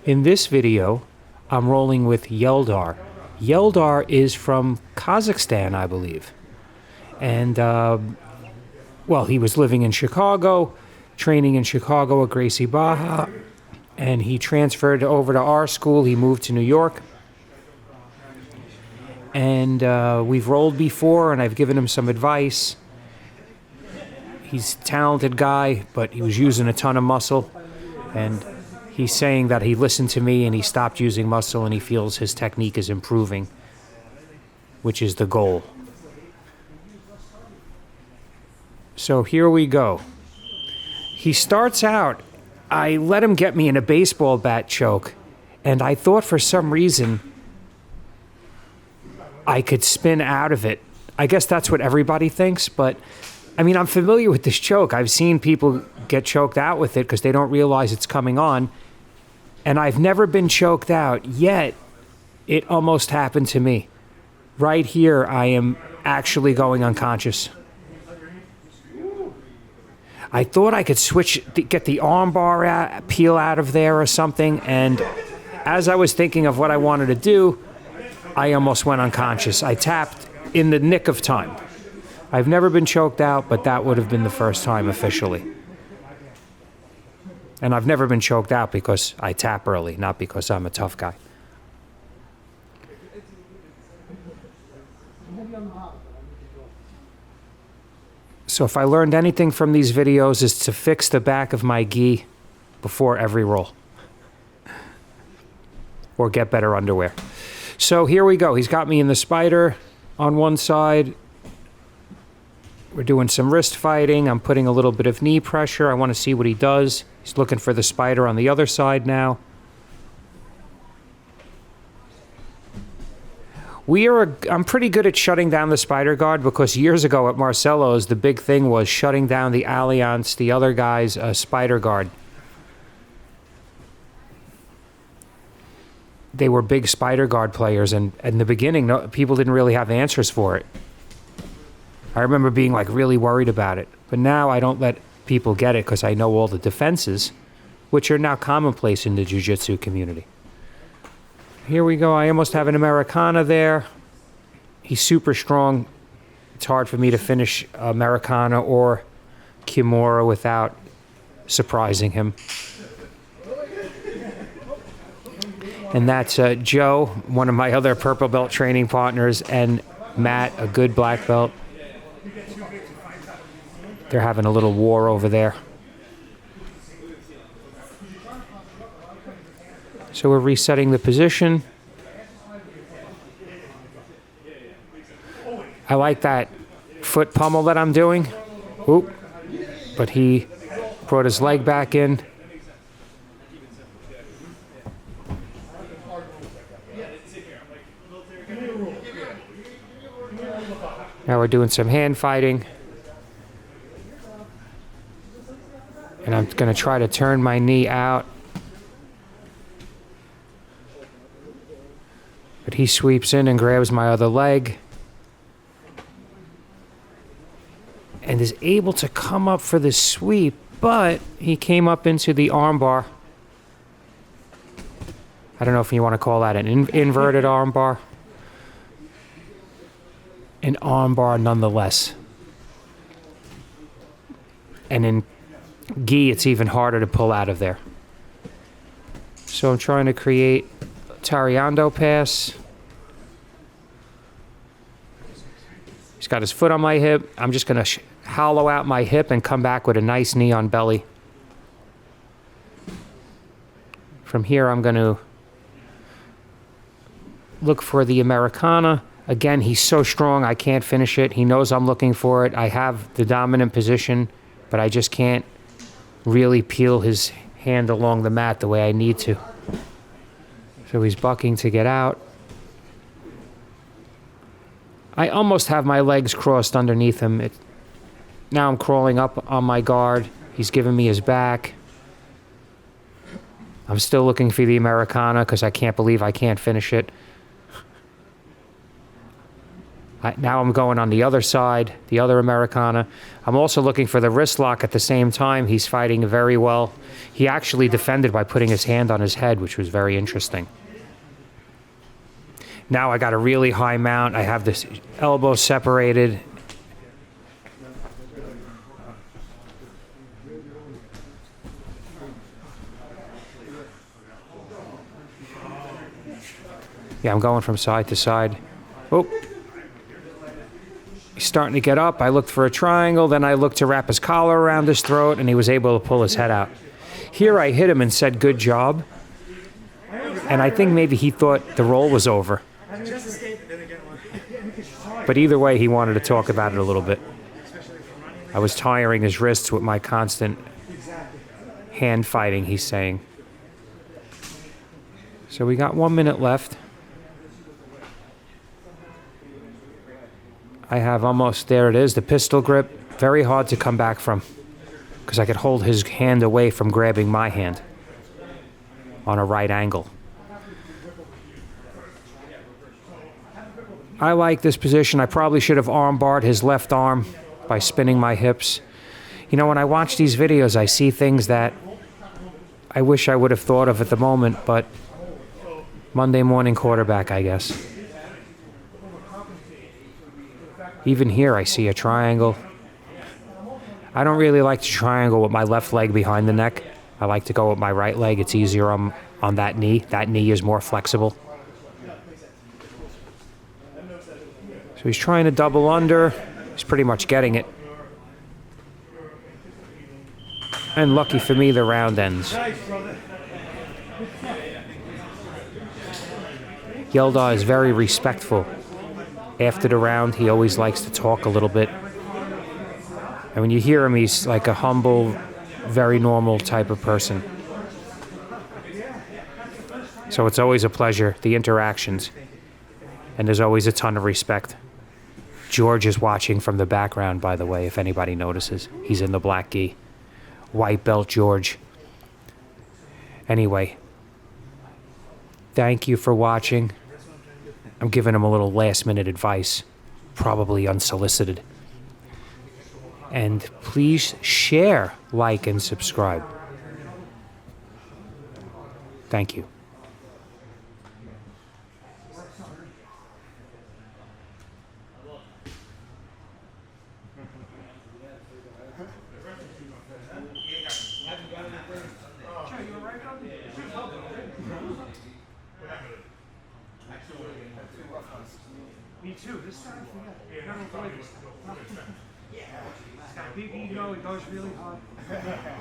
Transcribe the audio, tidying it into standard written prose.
In this video, I'm rolling with Yeldar. Yeldar is from Kazakhstan, I believe. And, well, he was living in Chicago, training in Chicago at Gracie Baja, and he transferred over to our school. He moved to New York. And we've rolled before, and I've given him some advice. He's a talented guy, but he was using a ton of muscle. And he's saying that he listened to me and he stopped using muscle and he feels his technique is improving, which is the goal. So here we go. He starts out, I let him get me in a baseball bat choke, and I thought for some reason I could spin out of it. I guess that's what everybody thinks, but I mean, I'm familiar with this choke. I've seen people get choked out with it because they don't realize it's coming on. And I've never been choked out, yet it almost happened to me. Right here, I am actually going unconscious. I thought I could get the arm bar peel out of there or something, and as I was thinking of what I wanted to do, I almost went unconscious. I tapped in the nick of time. I've never been choked out, but that would have been the first time officially. And I've never been choked out because I tap early, not because I'm a tough guy. So if I learned anything from these videos, is to fix the back of my gi before every roll. Or get better underwear. So here we go. He's got me in the spider on one side. We're doing some wrist fighting. I'm putting a little bit of knee pressure. I want to see what he does. He's looking for the spider on the other side now. I'm pretty good at shutting down the spider guard because years ago at Marcelo's, the big thing was shutting down the Allianz, the other guy's spider guard. They were big spider guard players, and in the beginning, people didn't really have answers for it. I remember being like really worried about it, but now I don't let people get it because I know all the defenses, which are now commonplace in the jiu-jitsu community. Here we go. I almost have an Americana there. He's super strong. It's hard for me to finish Americana or Kimura without surprising him. And that's Joe, one of my other purple belt training partners, and Matt, a good black belt. They're having a little war over there. So we're resetting the position. I like that foot pummel that I'm doing. Oop. But he brought his leg back in. Now we're doing some hand fighting. And I'm going to try to turn my knee out. But he sweeps in and grabs my other leg. And is able to come up for the sweep, but he came up into the armbar. I don't know if you want to call that an inverted armbar. An armbar nonetheless. And in gi, it's even harder to pull out of there. So I'm trying to create a Tariando pass. He's got his foot on my hip. I'm just going to hollow out my hip and come back with a nice knee on belly. From here, I'm going to look for the Americana. Again, he's so strong, I can't finish it. He knows I'm looking for it. I have the dominant position, but I just can't really peel his hand along the mat the way I need to. So he's bucking to get out. I almost have my legs crossed underneath him. Now I'm crawling up on my guard. He's giving me his back. I'm still looking for the Americana because I can't believe I can't finish it. Now I'm going on the other side, the other Americana. I'm also looking for the wrist lock at the same time. He's fighting very well. He actually defended by putting his hand on his head, which was very interesting. Now I got a really high mount. I have this elbow separated. Yeah, I'm going from side to side. Oh. He's starting to get up. I looked for a triangle. Then I looked to wrap his collar around his throat, and he was able to pull his head out. Here I hit him and said, good job. And I think maybe he thought the roll was over. But either way, he wanted to talk about it a little bit. I was tiring his wrists with my constant hand fighting, he's saying. So we got 1 minute left. I have almost, there it is, the pistol grip. Very hard to come back from because I could hold his hand away from grabbing my hand on a right angle. I like this position. I probably should have armbarred his left arm by spinning my hips. You know, when I watch these videos, I see things that I wish I would have thought of at the moment, but Monday morning quarterback, I guess. Even here, I see a triangle. I don't really like to triangle with my left leg behind the neck. I like to go with my right leg. It's easier on that knee. That knee is more flexible. So he's trying to double under. He's pretty much getting it. And lucky for me, the round ends. Yildiz is very respectful. After the round, he always likes to talk a little bit. And when you hear him, he's like a humble, very normal type of person. So it's always a pleasure, the interactions. And there's always a ton of respect. George is watching from the background, by the way, if anybody notices. He's in the black gi. White belt George. Anyway, thank you for watching. I'm giving him a little last-minute advice, probably unsolicited. And please share, like, and subscribe. Thank you. Me too. This time, yeah. Never played this. Yeah. He's got a big ego. He goes really hard. Yeah.